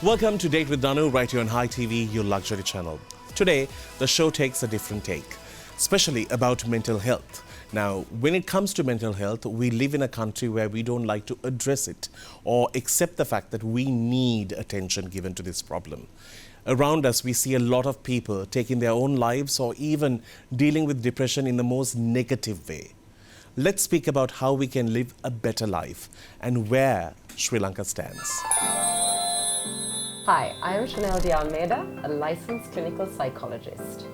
Welcome to Date with Danu, right here on Hi TV, your luxury channel. Today, the show takes a different take, especially about mental health. Now, when it comes to mental health, we live in a country where we don't like to address it or accept the fact that we need attention given to this problem. Around us, we see a lot of people taking their own lives or even dealing with depression in the most negative way. Let's speak about how we can live a better life and where Sri Lanka stands. Hi, I am Shanelle de Almeida, a licensed clinical psychologist.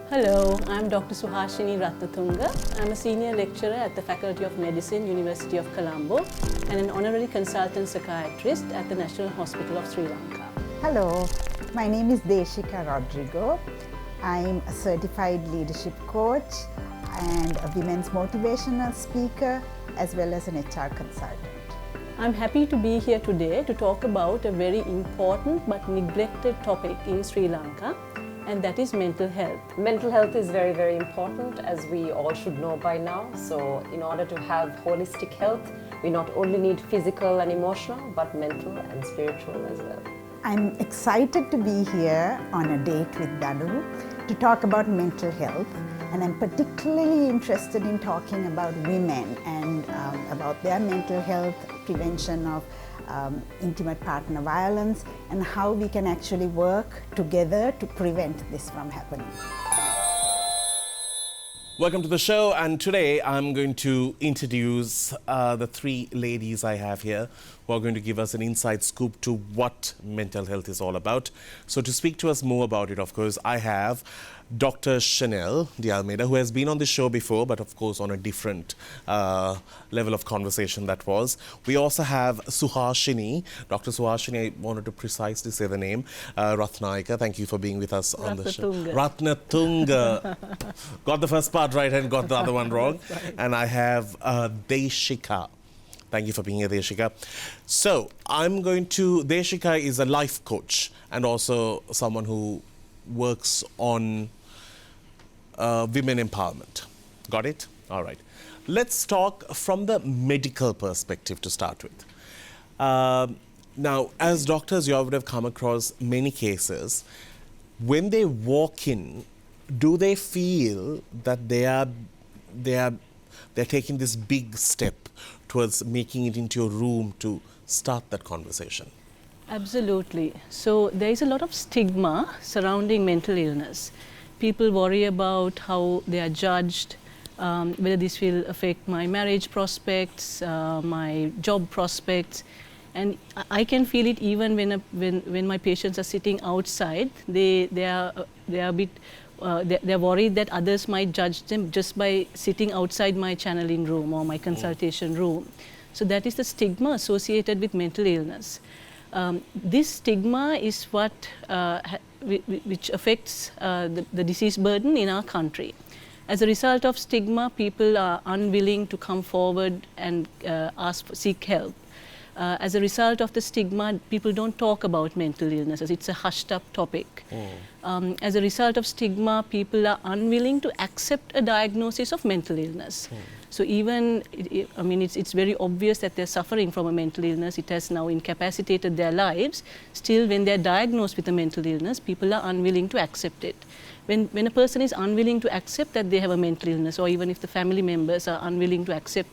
Hello, I'm Dr. Suhashini Ratnatunga. I'm a senior lecturer at the Faculty of Medicine, University of Colombo, and an honorary consultant psychiatrist at the National Hospital of Sri Lanka. Hello, my name is Deshika Rodrigo. I'm a certified leadership coach and a women's motivational speaker, as well as an HR consultant. I'm happy to be here today to talk about a very important but neglected topic in Sri Lanka, and that is mental health. Mental health is very, very important, as we all should know by now. So in order to have holistic health, we not only need physical and emotional, but mental and spiritual as well. I'm excited to be here on a date with Danu to talk about mental health, and I'm particularly interested in talking about women and about their mental health, prevention of intimate partner violence, and how we can actually work together to prevent this from happening. Welcome to the show, and today I'm going to introduce the three ladies I have here who are going to give us an inside scoop to what mental health is all about. So to speak to us more about it, of course, I have Dr. Shanelle de Almeida, who has been on the show before, but of course on a different level of conversation that was. We also have Suhashini, Dr. Suhashini, I wanted to precisely say the name, Ratnaika. Thank you for being with us on the show. Ratnatunga. Got the first part right and got the other one wrong. Right. And I have Deshika. Thank you for being here, Deshika. So Deshika is a life coach and also someone who works on women empowerment. Got it? All right. Let's talk from the medical perspective to start with. Now, as doctors, you would have come across many cases. When they walk in, do they feel that they're taking this big step towards making it into your room to start that conversation? Absolutely. So there is a lot of stigma surrounding mental illness. People worry about how they are judged, whether this will affect my marriage prospects, my job prospects. And I can feel it even when my patients are sitting outside. They are a bit they're worried that others might judge them just by sitting outside my channeling room or my consultation room. So that is the stigma associated with mental illness. This stigma is what which affects the disease burden in our country. As a result of stigma, people are unwilling to come forward and seek help. As a result of the stigma, people don't talk about mental illnesses. It's a hushed up topic. As a result of stigma, people are unwilling to accept a diagnosis of mental illness. So even, it's very obvious that they're suffering from a mental illness. It has now incapacitated their lives. Still, when they're diagnosed with a mental illness, people are unwilling to accept it. When a person is unwilling to accept that they have a mental illness, or even if the family members are unwilling to accept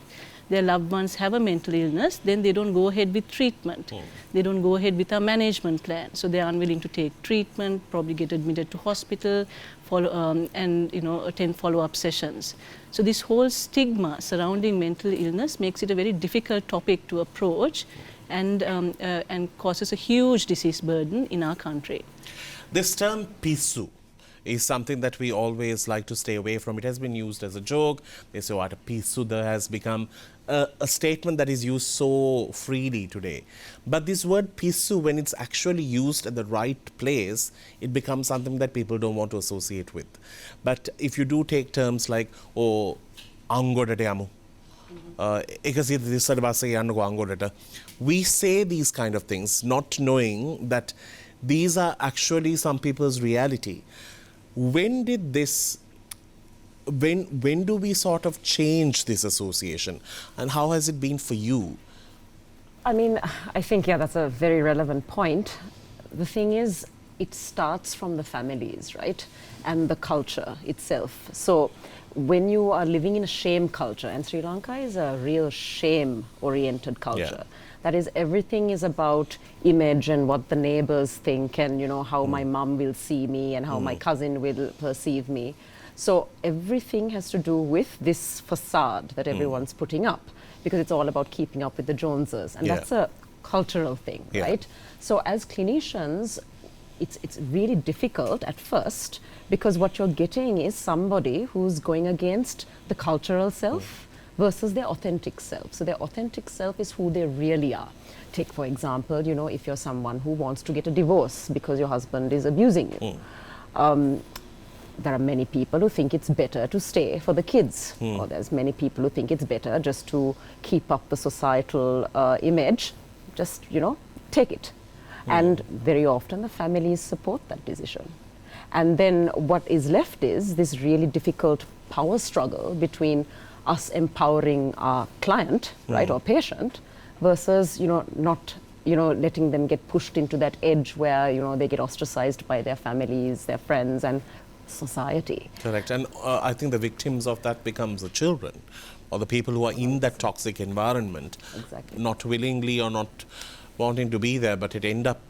their loved ones have a mental illness, then they don't go ahead with treatment. They don't go ahead with a management plan. So they're unwilling to take treatment, probably get admitted to hospital, and attend follow-up sessions. So this whole stigma surrounding mental illness makes it a very difficult topic to approach, and causes a huge disease burden in our country. This term pisu is something that we always like to stay away from. It has been used as a joke. They say, what a pisu has become a statement that is used so freely today. But this word pisu, when it's actually used at the right place, it becomes something that people don't want to associate with. But if you do take terms like, angodata yamu, we say these kind of things not knowing that these are actually some people's reality. When did this when do we sort of change this association, and how has it been for you? I mean, I think, yeah, that's a very relevant point. the thing is, it starts from the families, right? And the culture itself. So when you are living in a shame culture, and Sri Lanka is a real shame-oriented culture. That is, everything is about image and what the neighbors think, and how my mom will see me and how my cousin will perceive me. So everything has to do with this facade that everyone's putting up, because it's all about keeping up with the Joneses, and that's a cultural thing, right? So as clinicians, it's really difficult at first, because what you're getting is somebody who's going against the cultural self versus their authentic self. So their authentic self is who they really are. Take, for example, if you're someone who wants to get a divorce because your husband is abusing you. There are many people who think it's better to stay for the kids, or there's many people who think it's better just to keep up the societal image, just, take it. And very often the families support that decision. And then what is left is this really difficult power struggle between us empowering our client, right, or patient, versus, not, letting them get pushed into that edge where, they get ostracized by their families, their friends, and society. Correct. And I think the victims of that becomes the children, or the people who are in that toxic environment, not willingly or not wanting to be there, but it end up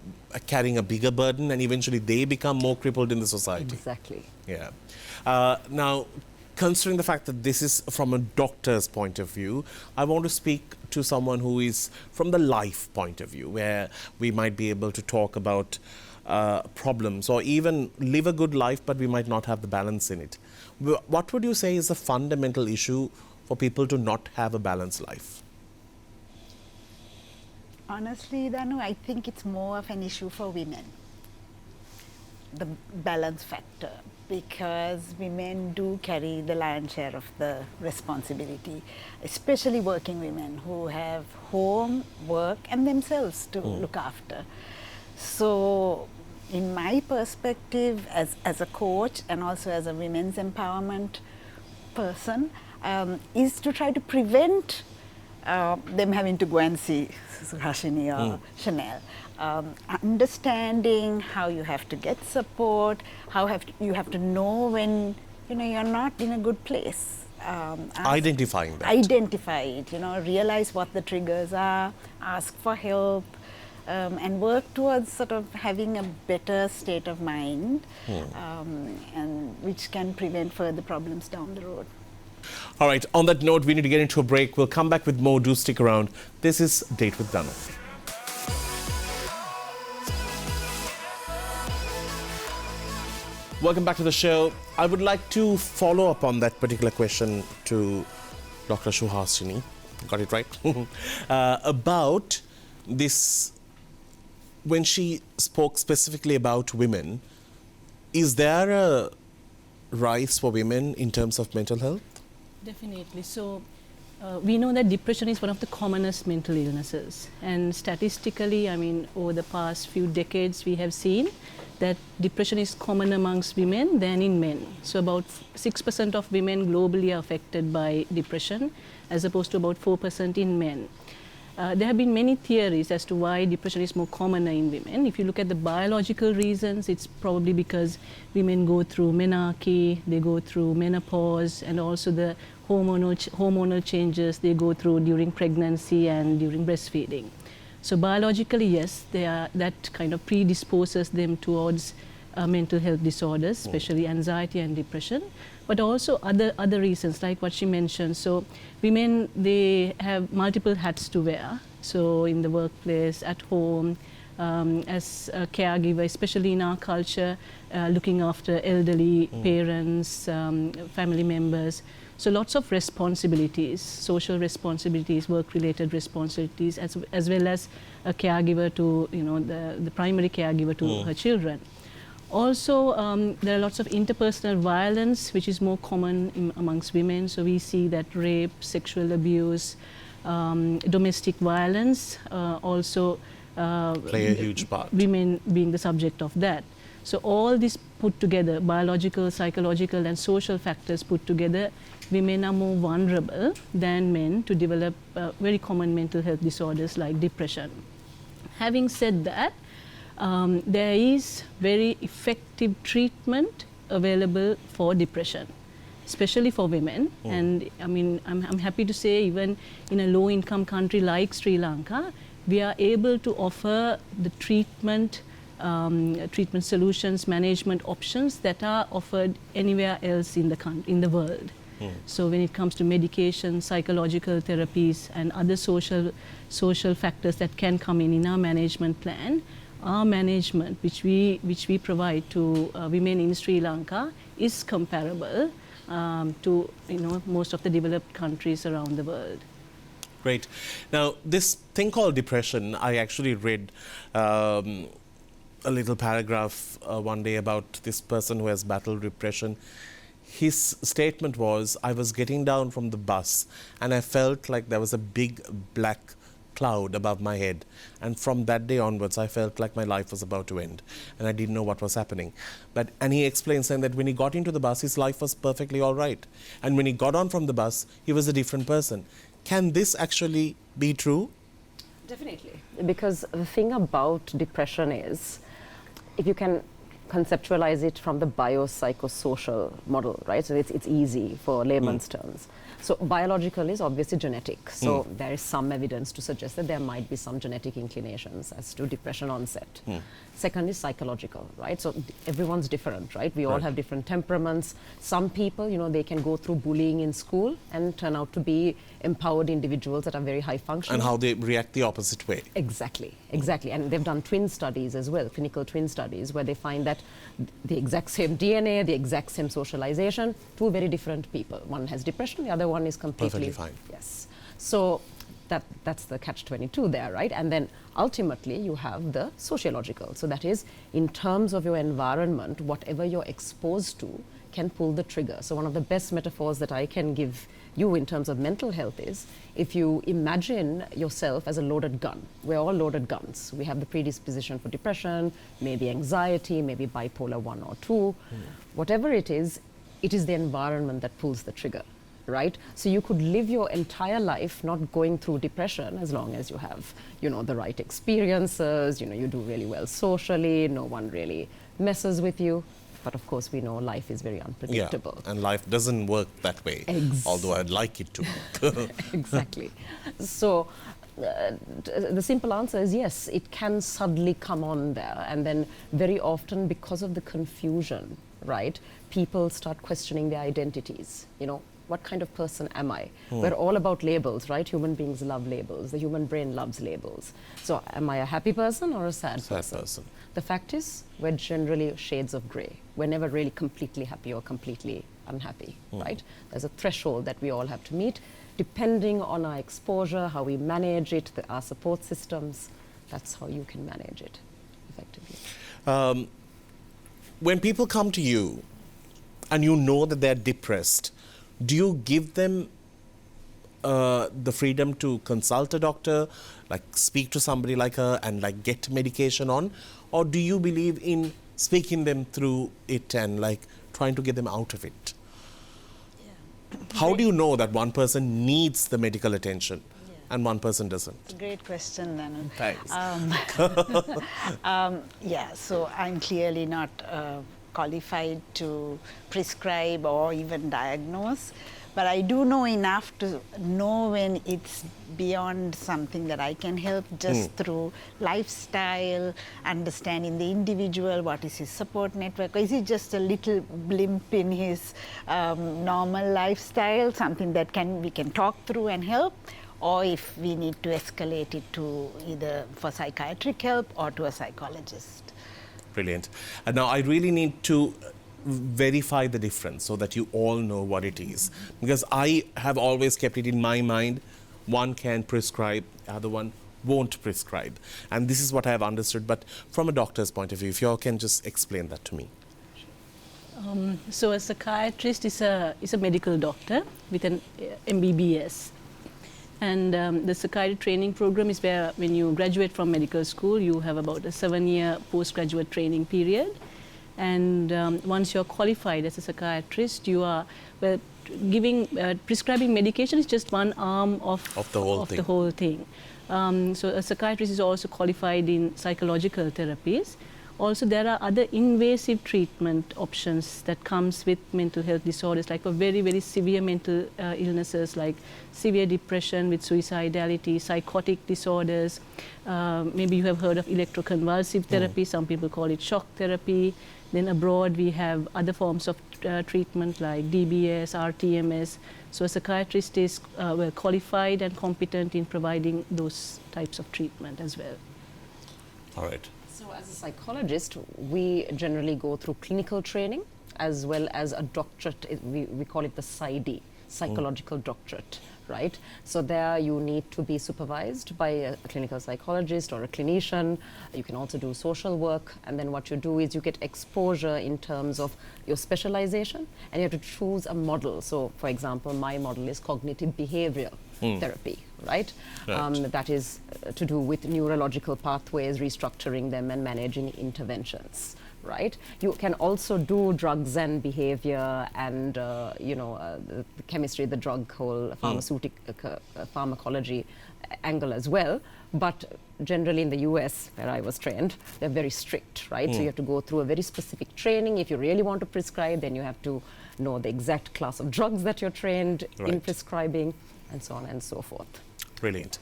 carrying a bigger burden, and eventually they become more crippled in the society. Exactly. Yeah. Now, considering the fact that this is from a doctor's point of view, I want to speak to someone who is from the life point of view, where we might be able to talk about problems, or even live a good life, but we might not have the balance in it. What would you say is the fundamental issue for people to not have a balanced life? Honestly, Danu, I think it's more of an issue for women, the balance factor, because women do carry the lion's share of the responsibility, especially working women who have home, work, and themselves to look after. So, in my perspective, as a coach and also as a women's empowerment person, is to try to prevent them having to go and see Suhashini or Shanelle. Understanding how you have to get support, you have to know when you're not in a good place. Identifying that. Identify it, realize what the triggers are, ask for help, and work towards sort of having a better state of mind, and which can prevent further problems down the road. All right, on that note, we need to get into a break. We'll come back with more. Do stick around. This is Date with Danu. Welcome back to the show. I would like to follow up on that particular question to Dr. Suhashini, got it right? About this, when she spoke specifically about women, is there a rise for women in terms of mental health? Definitely. So we know that depression is one of the commonest mental illnesses, and statistically, over the past few decades, we have seen that depression is common amongst women than in men. So about 6% of women globally are affected by depression, as opposed to about 4% in men. There have been many theories as to why depression is more common in women. If you look at the biological reasons, it's probably because women go through menarche, they go through menopause, and also the hormonal changes they go through during pregnancy and during breastfeeding. So biologically, yes, that kind of predisposes them towards mental health disorders, especially anxiety and depression, but also other reasons, like what she mentioned. So women, they have multiple hats to wear. So in the workplace, at home, as a caregiver, especially in our culture, looking after elderly parents, family members. So lots of responsibilities, social responsibilities, work-related responsibilities, as well as a caregiver to, the primary caregiver to her children. Also, there are lots of interpersonal violence, which is more common amongst women. So we see that rape, sexual abuse, domestic violence also play a huge part. Women being the subject of that. So all this put together, biological, psychological, and social factors put together, women are more vulnerable than men to develop very common mental health disorders like depression. Having said that, there is very effective treatment available for depression, especially for women. And I mean, I'm happy to say even in a low-income country like Sri Lanka, we are able to offer the treatment solutions, management options that are offered anywhere else in the world. So when it comes to medication, psychological therapies, and other social factors that can come in our management plan, our management, which we provide to women in Sri Lanka, is comparable to most of the developed countries around the world. Great. Now, this thing called depression, I actually read a little paragraph one day about this person who has battled depression. His statement was, I was getting down from the bus and I felt like there was a big black cloud above my head. And from that day onwards, I felt like my life was about to end and I didn't know what was happening. And he explained saying that when he got into the bus, his life was perfectly all right. And when he got on from the bus, he was a different person. Can this actually be true? Definitely. Because the thing about depression is, if you can conceptualize it from the biopsychosocial model, right? So it's easy for layman's terms. So biological is obviously genetic. So there is some evidence to suggest that there might be some genetic inclinations as to depression onset. Second is psychological, right? So everyone's different, right? We all have different temperaments. Some people, they can go through bullying in school and turn out to be empowered individuals that are very high functioning. And how they react the opposite way. Exactly. And they've done twin studies as well, clinical twin studies, where they find that the exact same DNA, the exact same socialization, two very different people. One has depression, the other one is completely perfectly fine. Yes. So that's the catch-22 there, right? And then ultimately you have the sociological. So that is, in terms of your environment, whatever you're exposed to can pull the trigger. So one of the best metaphors that I can give you in terms of mental health is, if you imagine yourself as a loaded gun. We're all loaded guns. We have the predisposition for depression, maybe anxiety, maybe bipolar 1 or 2. Whatever it is the environment that pulls the trigger, right? So you could live your entire life not going through depression as long as you have, the right experiences, you do really well socially, no one really messes with you. But of course, we know life is very unpredictable. Yeah, and life doesn't work that way, although I'd like it to. Exactly. So the simple answer is yes, it can suddenly come on there. And then very often, because of the confusion, right, people start questioning their identities. What kind of person am I? We're all about labels, right? Human beings love labels. The human brain loves labels. So am I a happy person or a sad person? The fact is, we're generally shades of gray. We're never really completely happy or completely unhappy, right? There's a threshold that we all have to meet, depending on our exposure, how we manage it, our support systems. That's how you can manage it effectively. When people come to you and you know that they're depressed, do you give them the freedom to consult a doctor, like speak to somebody like her and like get medication on? Or do you believe in speaking them through it and like trying to get them out of it? Yeah. How do you know that one person needs the medical attention and one person doesn't? Great question, Danu. Thanks. So I'm clearly not qualified to prescribe or even diagnose, but I do know enough to know when it's beyond something that I can help just through lifestyle, understanding the individual, what is his support network, is it just a little blimp in his normal lifestyle, something that we can talk through and help, or if we need to escalate it to either for psychiatric help or to a psychologist. Brilliant. And now I really need to verify the difference so that you all know what it is. Because I have always kept it in my mind, one can prescribe, the other one won't prescribe. And this is what I have understood. But from a doctor's point of view, if you all can just explain that to me. So a psychiatrist is a medical doctor with an MBBS. And the psychiatry training program is where when you graduate from medical school, you have about a 7-year postgraduate training period. And once you're qualified as a psychiatrist, you are prescribing medication is just one arm of the whole thing. So a psychiatrist is also qualified in psychological therapies. Also, there are other invasive treatment options that comes with mental health disorders, like for very, very severe mental illnesses like severe depression with suicidality, psychotic disorders. Maybe you have heard of electroconvulsive therapy. Some people call it shock therapy. Then abroad, we have other forms of treatment like DBS, RTMS. So a psychiatrist is well qualified and competent in providing those types of treatment as well. All right. So as a psychologist, we generally go through clinical training as well as a doctorate. We call it the PsyD, psychological doctorate, right? So there you need to be supervised by a clinical psychologist or a clinician. You can also do social work, and then what you do is you get exposure in terms of your specialization, and you have to choose a model. So for example, my model is cognitive behavioral therapy, right? Right. That is to do with neurological pathways, restructuring them and managing interventions, right? You can also do drugs and behavior and, the chemistry, the drug whole pharmacology angle as well. But generally in the US, where I was trained, they're very strict, right? So you have to go through a very specific training. If you really want to prescribe, then you have to know the exact class of drugs that you're trained in prescribing, and so on and so forth. Brilliant.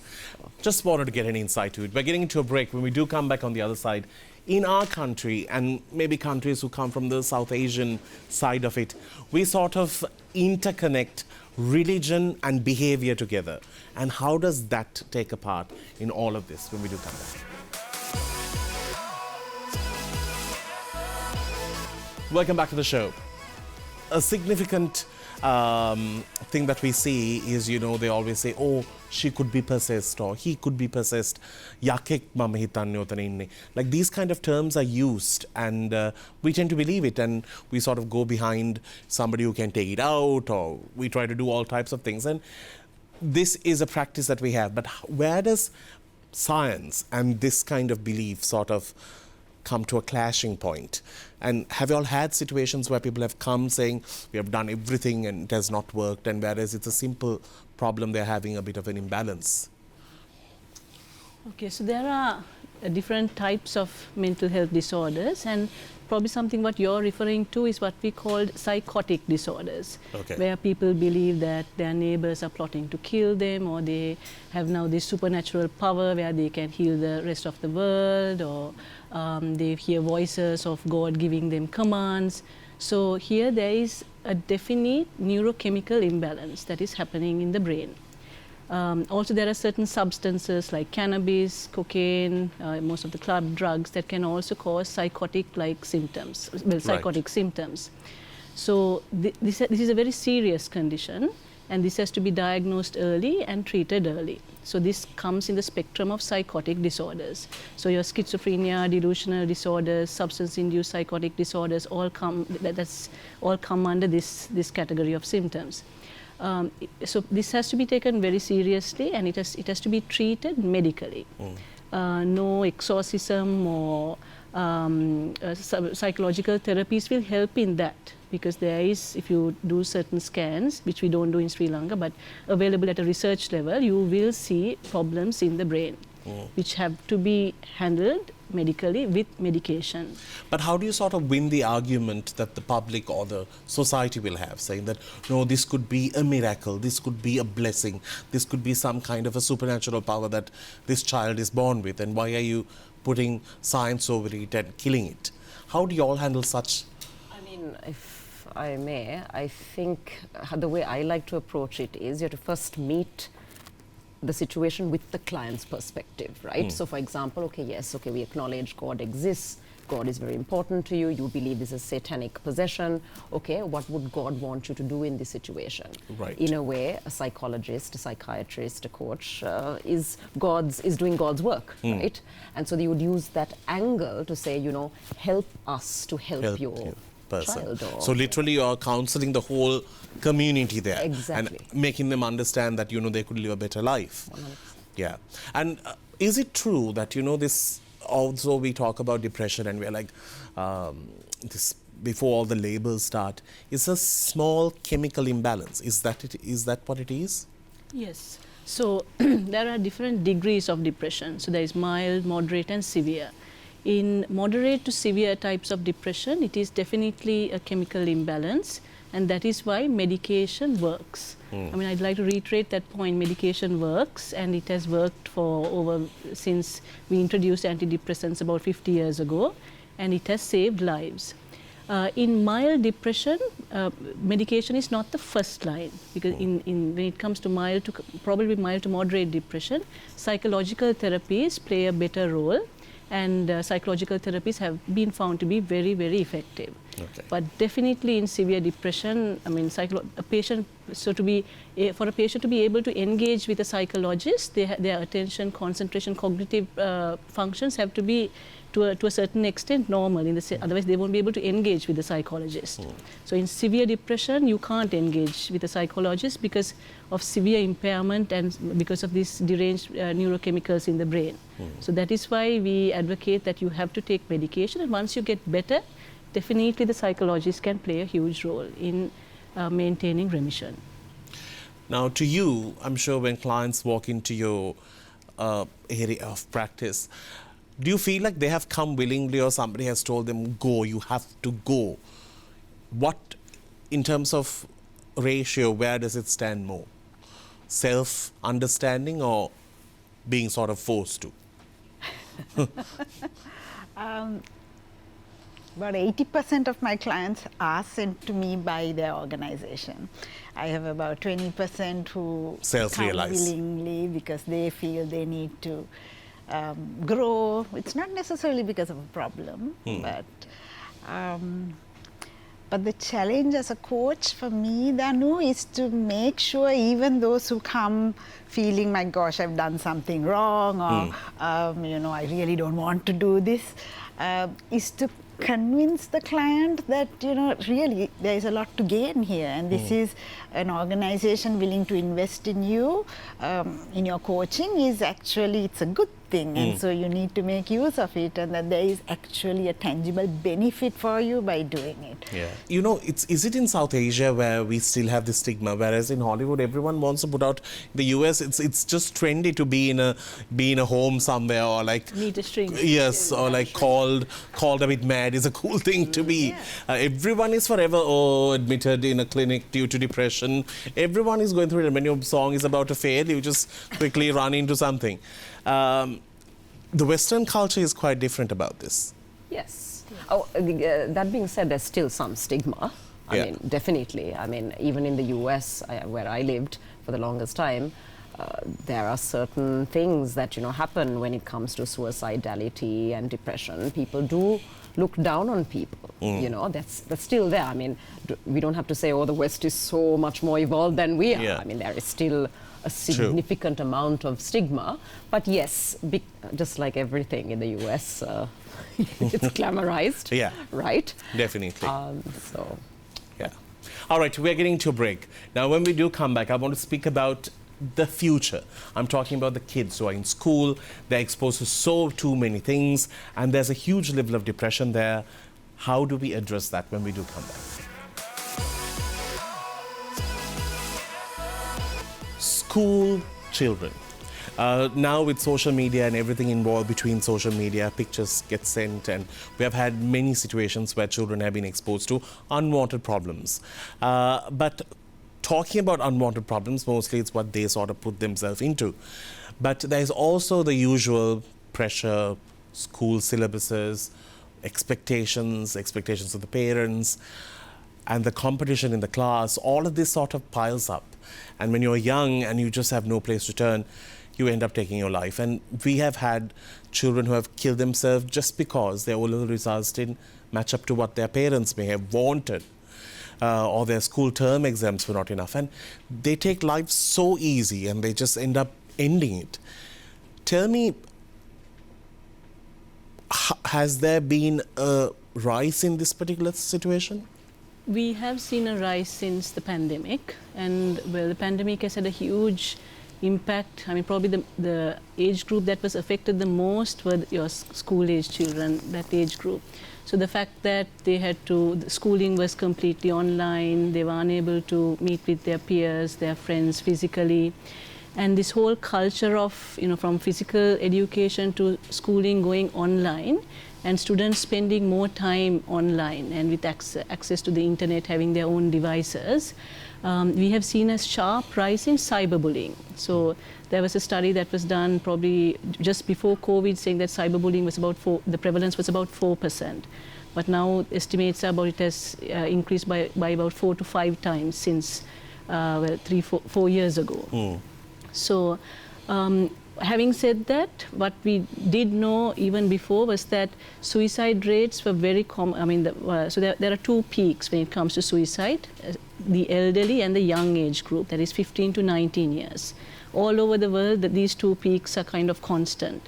Just wanted to get an insight to it. We're getting into a break. When we do come back on the other side, in our country, and maybe countries who come from the South Asian side of it, we sort of interconnect religion and behavior together. And how does that take a part in all of this when we do come back? Welcome back to the show. A significant thing that we see is, they always say, oh, she could be possessed or he could be possessed. Like these kind of terms are used, and we tend to believe it, and we sort of go behind somebody who can take it out, or we try to do all types of things. And this is a practice that we have. But where does science and this kind of belief sort of come to a clashing point? And have you all had situations where people have come saying, we have done everything and it has not worked, and whereas it's a simple problem, they're having a bit of an imbalance? Okay, so there are different types of mental health disorders, and probably something what you're referring to is what we call psychotic disorders, where people believe that their neighbors are plotting to kill them, or they have now this supernatural power where they can heal the rest of the world, or they hear voices of God giving them commands. So here there is a definite neurochemical imbalance that is happening in the brain. Also, there are certain substances like cannabis, cocaine, most of the club drugs that can also cause psychotic-like symptoms, psychotic symptoms. So this is a very serious condition, and this has to be diagnosed early and treated early. So this comes in the spectrum of psychotic disorders. So your schizophrenia, delusional disorders, substance-induced psychotic disorders all come under this category of symptoms. So this has to be taken very seriously, and it has to be treated medically. No exorcism or psychological therapies will help in that, because there is, if you do certain scans, which we don't do in Sri Lanka, but available at a research level, you will see problems in the brain, which have to be handled medically with medication. But how do you sort of win the argument that the public or the society will have, saying that, no, this could be a miracle, this could be a blessing, this could be some kind of a supernatural power that this child is born with, and why are you putting science over it and killing it? How do you all handle such? I mean, if I may, I think the way I like to approach it is you have to first meet the situation with the client's perspective, right? So for example, we acknowledge God exists, God is very important to you, you believe this is satanic possession. Okay, what would God want you to do in this situation? Right. In a way, a psychologist, a psychiatrist, a coach is doing God's work, right? And so they would use that angle to say, help us to help your child. So literally you are counseling the whole community there. Exactly. And making them understand that, they could live a better life. 100%. Yeah. And is it true that, this, also we talk about depression and we're like, this before all the labels start, it's a small chemical imbalance. Is that what it is? Yes. So there are different degrees of depression. So there is mild, moderate, and severe. In moderate to severe types of depression, it is definitely a chemical imbalance, and that is why medication works. I mean, I'd like to reiterate that point. Medication works, and it has worked since we introduced antidepressants about 50 years ago, and it has saved lives. In mild depression, medication is not the first line, because when it comes to probably mild to moderate depression, psychological therapies play a better role, and psychological therapies have been found to be very, very effective. Okay. But definitely in severe depression, I mean, for a patient to be able to engage with a psychologist, their attention, concentration, cognitive functions have to be to a certain extent normal. Otherwise, they won't be able to engage with the psychologist. So in severe depression, you can't engage with a psychologist because of severe impairment and because of these deranged neurochemicals in the brain. So that is why we advocate that you have to take medication, and once you get better, definitely the psychologist can play a huge role in maintaining remission. Now, to you, I'm sure when clients walk into your area of practice, do you feel like they have come willingly, or somebody has told them, go, you have to go? What, in terms of ratio, where does it stand more? Self-understanding or being sort of forced to? About 80% of my clients are sent to me by their organization. I have about 20% who come willingly because they feel they need to grow. It's not necessarily because of a problem, but the challenge as a coach for me, Danu, is to make sure even those who come feeling, my gosh, I've done something wrong, or I really don't want to do this, is to convince the client that really there is a lot to gain here, and this is an organization willing to invest in you, in your coaching. It's a good thing, and so you need to make use of it, and that there is actually a tangible benefit for you by doing it. Yeah. Is it in South Asia where we still have this stigma, whereas in Hollywood everyone wants to put out, the US it's just trendy to be in a home somewhere, or like meet a stranger. Yes, or like called a bit mad is a cool thing to be. Everyone is forever admitted in a clinic due to depression. Everyone is going through it. When your song is about to fail, you just quickly run into something. The Western culture is quite different about this. Yes. Oh, that being said, there's still some stigma. I mean, definitely. I mean, even in the US, where I lived for the longest time, there are certain things that happen when it comes to suicidality and depression. People do look down on people. That's still there. I mean, we don't have to say, oh, the West is so much more evolved than we are. I mean, there is still a significant amount of stigma. But yes, just like everything in the US, it's glamorized. Right? Definitely. Yeah. All right, we're getting to a break. Now, when we do come back, I want to speak about the future. I'm talking about the kids who are in school. They're exposed to too many things, and there's a huge level of depression there. How do we address that when we do come back? School children. Now with social media and everything involved between social media, pictures get sent, and we have had many situations where children have been exposed to unwanted problems. But talking about unwanted problems, mostly it's what they sort of put themselves into. But there's also the usual pressure, school syllabuses, expectations of the parents, and the competition in the class. All of this sort of piles up. And when you're young and you just have no place to turn, you end up taking your life. And we have had children who have killed themselves just because their O-level results didn't match up to what their parents may have wanted. Or their school term exams were not enough. And they take life so easy and they just end up ending it. Tell me, has there been a rise in this particular situation? We have seen a rise since the pandemic, and the pandemic has had a huge impact. I mean, probably the age group that was affected the most were your school-age children, that age group. So the fact that the schooling was completely online, they were unable to meet with their peers, their friends physically, And this whole culture of, from physical education to schooling going online, and students spending more time online and with access to the internet, having their own devices, we have seen a sharp rise in cyberbullying. So there was a study that was done probably just before COVID saying that cyberbullying was about the prevalence was about 4%. But now estimates are about it has increased by about 4 to 5 times since 4 years ago. So having said that, what we did know even before was that suicide rates were very common. I mean, so there are 2 peaks when it comes to suicide, the elderly and the young age group, that is 15 to 19 years. All over the world, these 2 peaks are kind of constant.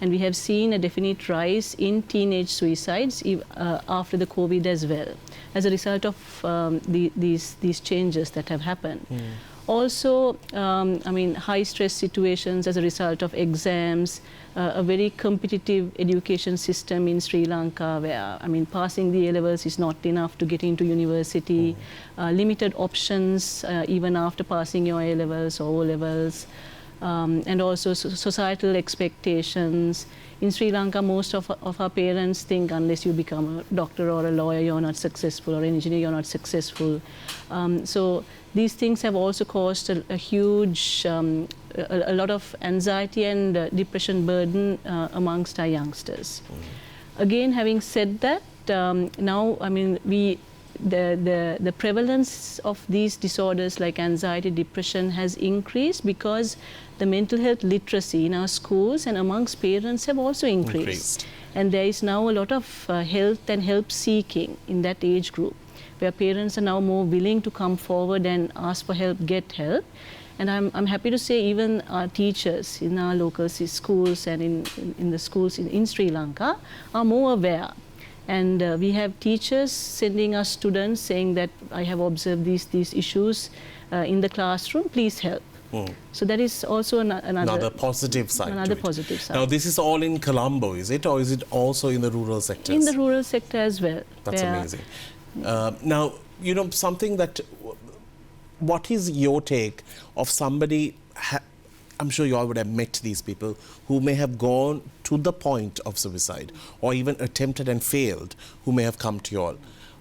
And we have seen a definite rise in teenage suicides after the COVID as well, as a result of these changes that have happened. Also, I mean, high stress situations as a result of exams, a very competitive education system in Sri Lanka where, I mean, passing the A-levels is not enough to get into university, limited options even after passing your A-levels or O-levels, and also societal expectations. In Sri Lanka, most of our parents think unless you become a doctor or a lawyer, you're not successful, or an engineer, you're not successful. So these things have also caused a huge, a lot of anxiety and depression burden amongst our youngsters. Again, having said that, now, I mean, the prevalence of these disorders like anxiety, depression has increased because the mental health literacy in our schools and amongst parents have also increased. And there is now a lot of health and help seeking in that age group, where parents are now more willing to come forward and ask for help, get help. And I'm happy to say even our teachers in our local schools and in the schools in Sri Lanka are more aware. And we have teachers sending us students saying that I have observed these issues in the classroom, please help. So that is also another positive side. Another positive side. Now this is all in Colombo, is it? Or is it also in the rural sectors? In the rural sector as well. That's amazing. Now, you know, something that, what is your take of somebody, I'm sure you all would have met these people who may have gone to the point of suicide or even attempted and failed, who may have come to you all.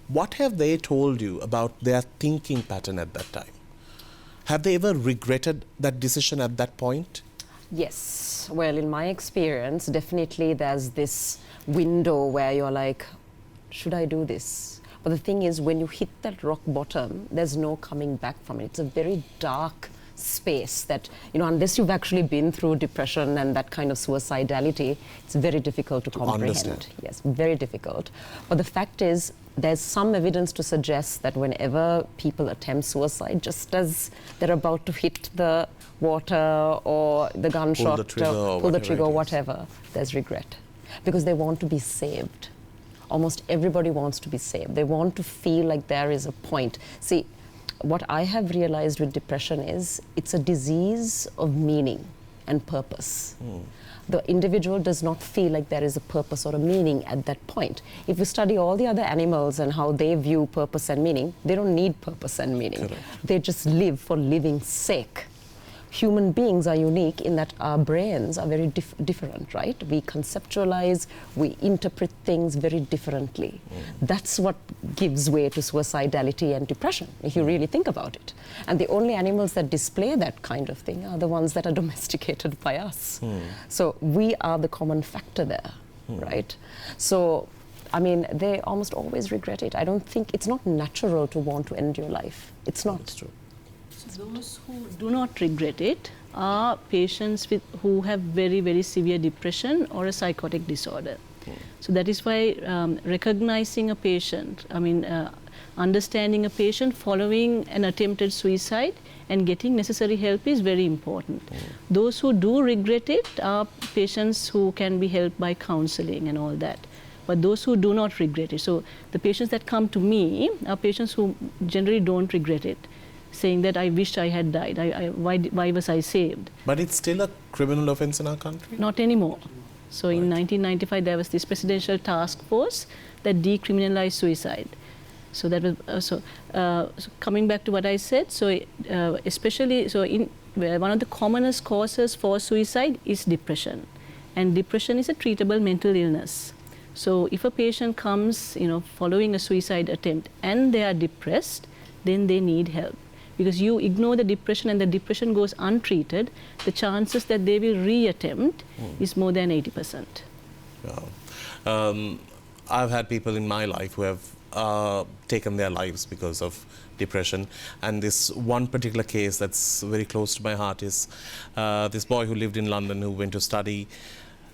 What have they told you about their thinking pattern at that time? Have they ever regretted that decision at that point? Yes. Well, in my experience, definitely there's this window where you're like, should I do this? But the thing is, when you hit that rock bottom, there's no coming back from it. It's a very dark space that, you know, unless you've actually been through depression and that kind of suicidality, it's very difficult to comprehend. Understand. Yes, very difficult. But the fact is, there's some evidence to suggest that whenever people attempt suicide, just as they're about to hit the water or the gunshot, pull the trigger or whatever, there's regret. Because they want to be saved. Almost everybody wants to be saved. They want to feel like there is a point. See, what I have realized with depression is it's a disease of meaning and purpose. The individual does not feel like there is a purpose or a meaning at that point. If you study all the other animals and how they view purpose and meaning, they don't need purpose and meaning. Correct. They just live for living's sake. Human beings are unique in that our brains are very different, right? We conceptualize, we interpret things very differently. That's what gives way to suicidality and depression, if you really think about it. And the only animals that display that kind of thing are the ones that are domesticated by us. So we are the common factor there, right? So, I mean, they almost always regret it. I don't think, it's not natural to want to end your life. It's not. That's true. Those who do not regret it are patients who have very, very severe depression or a psychotic disorder. So that is why recognizing a patient, I mean, understanding a patient following an attempted suicide and getting necessary help is very important. Those who do regret it are patients who can be helped by counseling and all that. But those who do not regret it, so the patients that come to me are patients who generally don't regret it, saying that I wished I had died, why was I saved? But it's still a criminal offense in our country? Not anymore. So in 1995 there was this presidential task force that decriminalized suicide. So that was, so coming back to what I said, so especially, so one of the commonest causes for suicide is depression. And depression is a treatable mental illness. So if a patient comes, following a suicide attempt and they are depressed, then they need help. Because you ignore the depression and the depression goes untreated, the chances that they will reattempt is more than 80%. Yeah. I've had people in my life who have taken their lives because of depression, and this one particular case that's very close to my heart is this boy who lived in London who went to study.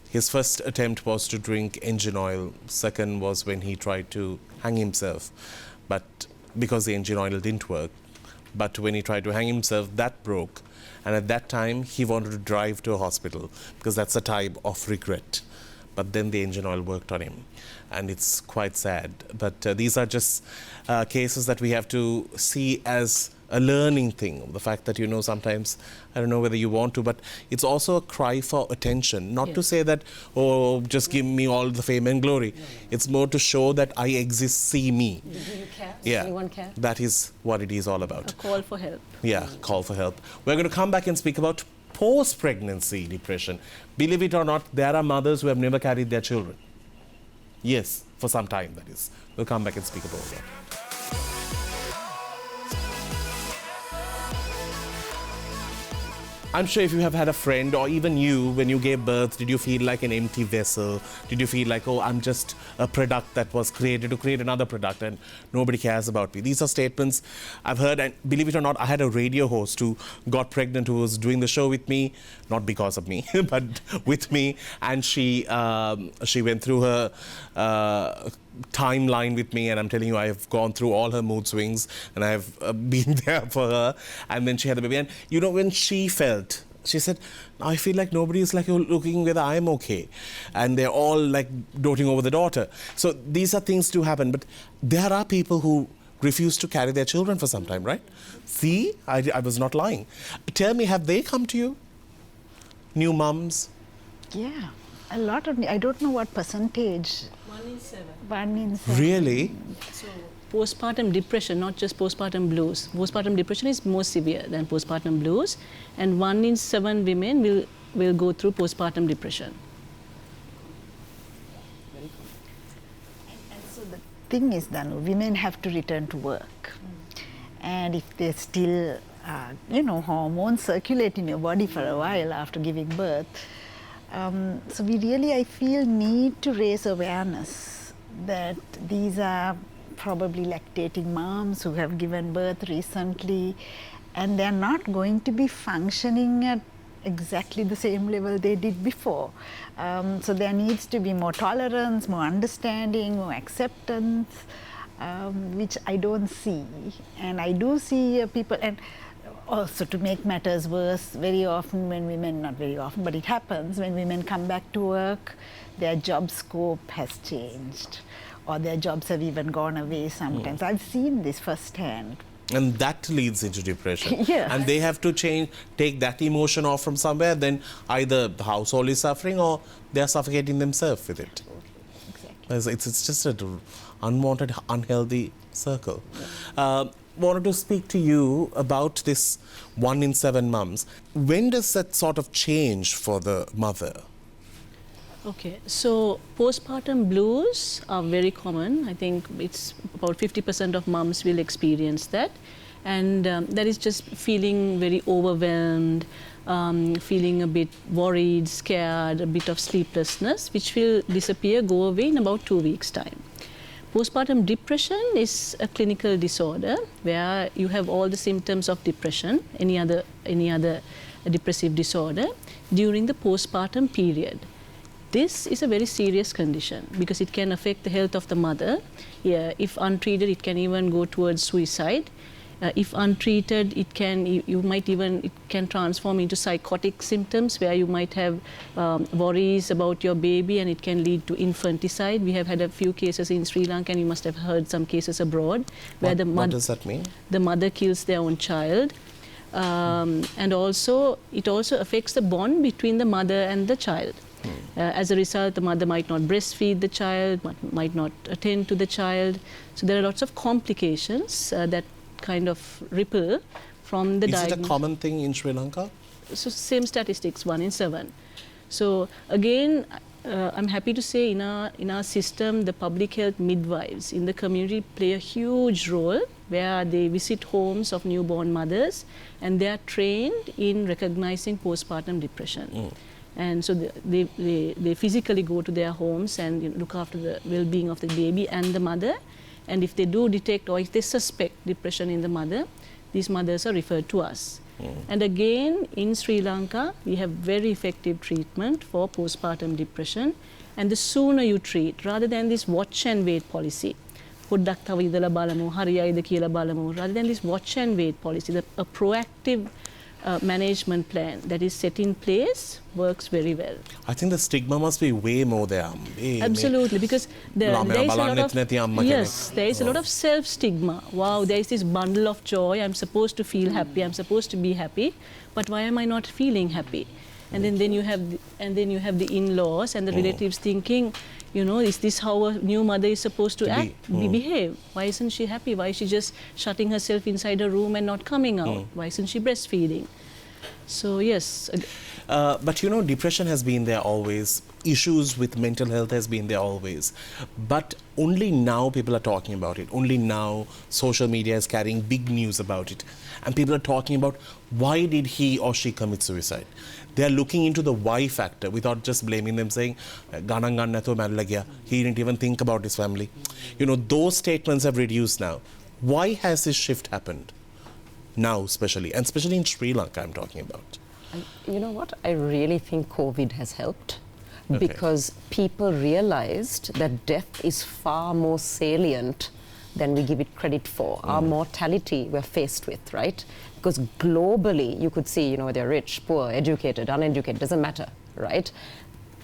His first attempt was to drink engine oil. Second was when he tried to hang himself, but because the engine oil didn't work. But when he tried to hang himself, that broke, and at that time he wanted to drive to a hospital because that's a type of regret. But then the engine oil worked on him, and it's quite sad. But these are just cases that we have to see as a learning thing. The fact that, sometimes, I don't know whether you want to, but it's also a cry for attention. Not to say that, oh, just give me all the fame and glory. No. It's more to show that I exist, see me. Do you care? Yeah. Does anyone care? That is what it is all about. A call for help. Yeah, call for help. We're going to come back and speak about post-pregnancy depression. Believe it or not, there are mothers who have never carried their children. Yes, for some time, that is. We'll come back and speak about that. I'm sure if you have had a friend, or even you, when you gave birth, did you feel like an empty vessel? Did you feel like, oh, I'm just a product that was created to create another product and nobody cares about me? These are statements I've heard, and believe it or not, I had a radio host who got pregnant who was doing the show with me, not because of me, but with me, and she went through her timeline with me, and I'm telling you, I have gone through all her mood swings, and I have been there for her. And then she had a baby, and when she felt, she said, I feel like nobody is like looking whether I'm okay, and they're all like doting over the daughter. So these are things to happen, but there are people who refuse to carry their children for some time, right? See, I was not lying. Tell me, have they come to you? New mums? Yeah, a lot of, I don't know what percentage. 1 in 7. 1 in 7. Really? So postpartum depression, not just postpartum blues. Postpartum depression is more severe than postpartum blues, and 1 in 7 women will go through postpartum depression. And so the thing is, Danu, women have to return to work. And if they still, hormones circulate in your body for a while after giving birth, so we really, I feel, need to raise awareness that these are probably lactating moms who have given birth recently, and they're not going to be functioning at exactly the same level they did before. So there needs to be more tolerance, more understanding, more acceptance, which I don't see. And I do see people, and also to make matters worse, very often when women, not very often, but it happens, when women come back to work, their job scope has changed, or their jobs have even gone away sometimes. I've seen this firsthand. And that leads into depression. Yes. And they have to take that emotion off from somewhere, then either the household is suffering or they're suffocating themselves with it. Exactly. It's just an unwanted, unhealthy circle. Wanted to speak to you about this 1 in 7 mums. When does that sort of change for the mother? Okay, so postpartum blues are very common. I think it's about 50% of mums will experience that. And that is just feeling very overwhelmed, feeling a bit worried, scared, a bit of sleeplessness, which will disappear, go away in about 2 weeks' time. Postpartum depression is a clinical disorder where you have all the symptoms of depression, any other depressive disorder, during the postpartum period. This is a very serious condition because it can affect the health of the mother. Yeah, if untreated, it can even go towards suicide. If untreated, it can transform into psychotic symptoms where you might have worries about your baby, and it can lead to infanticide. We have had a few cases in Sri Lanka, and you must have heard some cases abroad where what does that mean? The mother kills their own child. And also, it also affects the bond between the mother and the child. As a result, the mother might not breastfeed the child, might not attend to the child. So there are lots of complications that kind of ripple from the Is it a diagnosis. common thing in Sri Lanka? So same statistics, 1 in 7. So again, I'm happy to say in our system, the public health midwives in the community play a huge role, where they visit homes of newborn mothers and they are trained in recognizing postpartum depression. And so they physically go to their homes and, you know, look after the well-being of the baby and the mother. And if they do detect or if they suspect depression in the mother, these mothers are referred to us. And again, in Sri Lanka, we have very effective treatment for postpartum depression. And the sooner you treat, rather than this watch and wait policy, rather than this watch and wait policy, a proactive management plan that is set in place works very well. I think the stigma must be way more there. Absolutely, because there is a lot of, yes, there is a lot of self-stigma. Wow, there is this bundle of joy. I'm supposed to feel happy. I'm supposed to be happy, but why am I not feeling happy? And then you have the in-laws and the relatives thinking, you know, is this how a new mother is supposed to behave? Why isn't she happy? Why is she just shutting herself inside a room and not coming out? Why isn't she breastfeeding? So yes. But you know, depression has been there always. Issues with mental health has been there always. But only now people are talking about it. Only now social media is carrying big news about it. And people are talking about why did he or she commit suicide. They are looking into the why factor without just blaming them, saying, he didn't even think about his family. You know, those statements have reduced now. Why has this shift happened? Now especially, and especially in Sri Lanka I'm talking about. You know what? I really think COVID has helped because people realized that death is far more salient than we give it credit for. Our mortality we're faced with, right? Because globally you could see, you know, they're rich, poor, educated, uneducated, doesn't matter, right?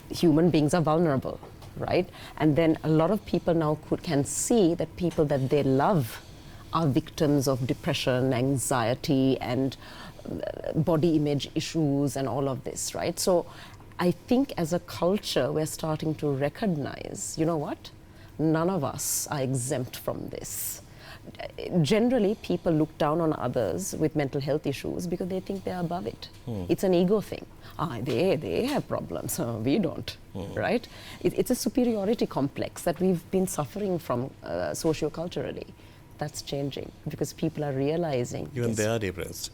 Human beings are vulnerable, right? And then a lot of people now can see that people that they love are victims of depression, anxiety, and body image issues and all of this, right? So I think as a culture, we're starting to recognize, you know what? None of us are exempt from this. Generally, people look down on others with mental health issues because they think they're above it. It's an ego thing. They have problems, we don't, right? It's a superiority complex that we've been suffering from socio-culturally. That's changing because people are realizing. Even they are depressed.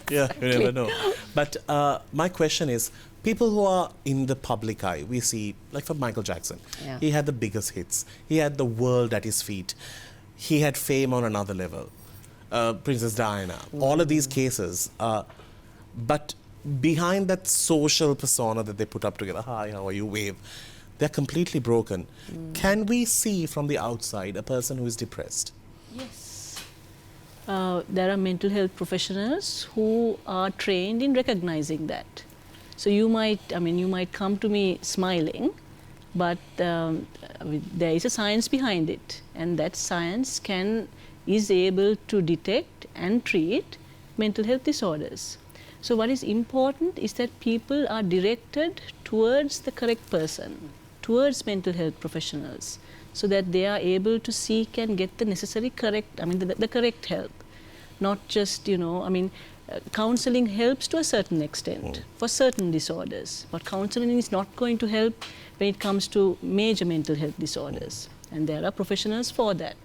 Yeah, you never know. But my question is, people who are in the public eye, we see, like for Michael Jackson, he had the biggest hits. He had the world at his feet. He had fame on another level. Princess Diana, all of these cases. But behind that social persona that they put up together, hi, how are you, wave, they're completely broken. Can we see from the outside a person who is depressed? Yes. There are mental health professionals who are trained in recognizing that. So you might come to me smiling, but there is a science behind it, and that science is able to detect and treat mental health disorders. So what is important is that people are directed towards the correct person, towards mental health professionals, so that they are able to seek and get the necessary the correct help. Not just, counseling helps to a certain extent for certain disorders, but counseling is not going to help when it comes to major mental health disorders, and there are professionals for that.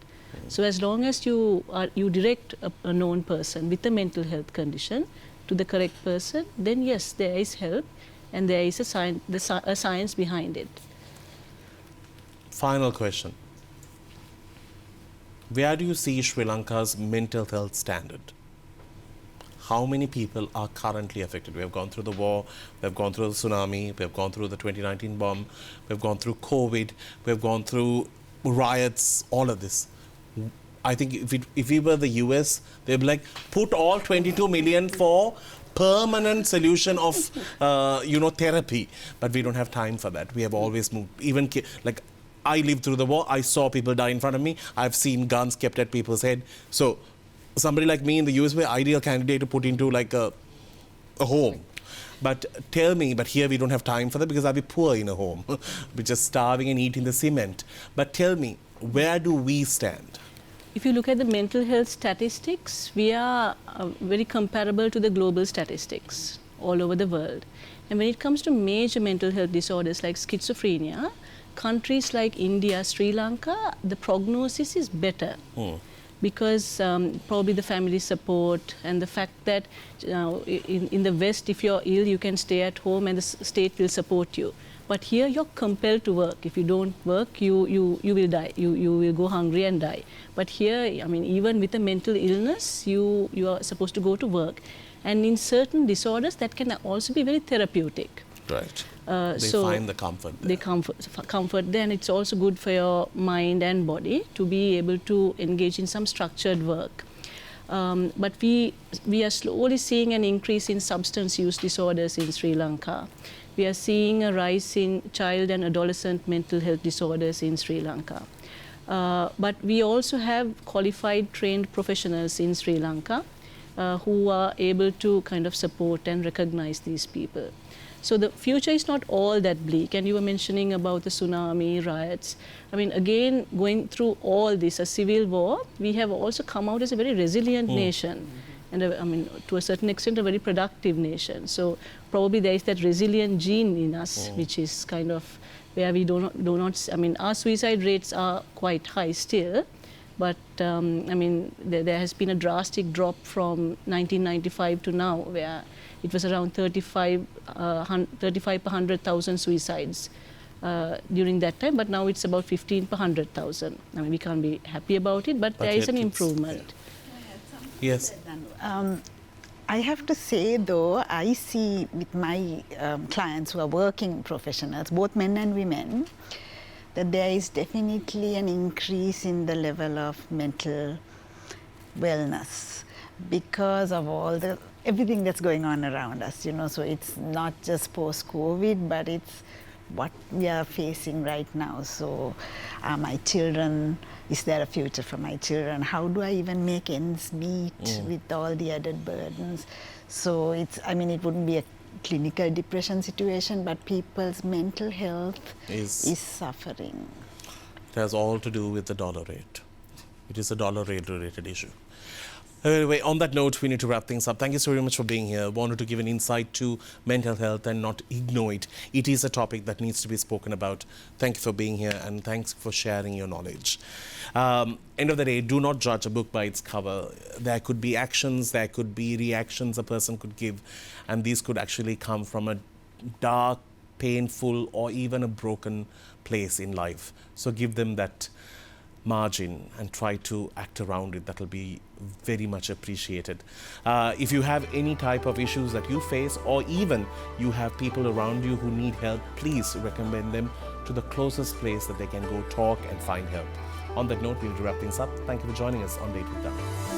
So as long as you direct a known person with a mental health condition to the correct person, then yes, there is help, and there is a science behind it. Final question. Where do you see Sri Lanka's mental health standard? How many people are currently affected? We have gone through the war, we have gone through the tsunami, we have gone through the 2019 bomb, we have gone through COVID, we have gone through riots, all of this. I think if we were the US, they'd be like, put all 22 million for permanent solution of, therapy. But we don't have time for that. We have always moved, even like I lived through the war, I saw people die in front of me, I've seen guns kept at people's head. So somebody like me in the US, we're ideal candidate to put into like a home. But tell me, but here we don't have time for that because I'll be poor in a home. We're just starving and eating the cement. But tell me, where do we stand? if you look at the mental health statistics, we are very comparable to the global statistics all over the world. And when it comes to major mental health disorders like schizophrenia, countries like India, Sri Lanka, the prognosis is better. Because probably the family support and the fact that in the West, if you're ill, you can stay at home and the state will support you. But here you're compelled to work. If you don't work, you will die. You will go hungry and die. But here, I mean, even with a mental illness, you are supposed to go to work. And in certain disorders, that can also be very therapeutic. Right. They find the comfort there. They comfort there, and it's also good for your mind and body to be able to engage in some structured work. But we are slowly seeing an increase in substance use disorders in Sri Lanka. We are seeing a rise in child and adolescent mental health disorders in Sri Lanka. But we also have qualified, trained professionals in Sri Lanka who are able to kind of support and recognize these people. So the future is not all that bleak. And you were mentioning about the tsunami, riots. I mean, again, going through all this, a civil war, we have also come out as a very resilient nation. And I mean, to a certain extent, a very productive nation. So probably there is that resilient gene in us, which is kind of where we do not, I mean, our suicide rates are quite high still. But I mean, there has been a drastic drop from 1995 to now, where it was around 35 per 100,000 suicides during that time, but now it's about 15 per 100,000. I mean, we can't be happy about it, but there is an improvement. Yes. I have to say, though, I see with my clients who are working professionals, both men and women, that there is definitely an increase in the level of mental wellness because of everything that's going on around us, you know. So it's not just post-COVID, but it's what we are facing right now. So my children, is there a future for my children? How do I even make ends meet with all the added burdens? So it's, I mean, it wouldn't be a clinical depression situation, but people's mental health is suffering. It has all to do with the dollar rate. It is a dollar rate related issue. Anyway, on that note, we need to wrap things up. Thank you so very much for being here. Wanted to give an insight to mental health and not ignore it. It is a topic that needs to be spoken about. Thank you for being here, and thanks for sharing your knowledge. End of the day, do not judge a book by its cover. There could be actions, there could be reactions a person could give, and these could actually come from a dark, painful, or even a broken place in life. So give them that margin and try to act around it. That will be very much appreciated. If you have any type of issues that you face, or even you have people around you who need help, please recommend them to the closest place that they can go talk and find help. On that note, we need to wrap things up. Thank you for joining us on Date with Danu.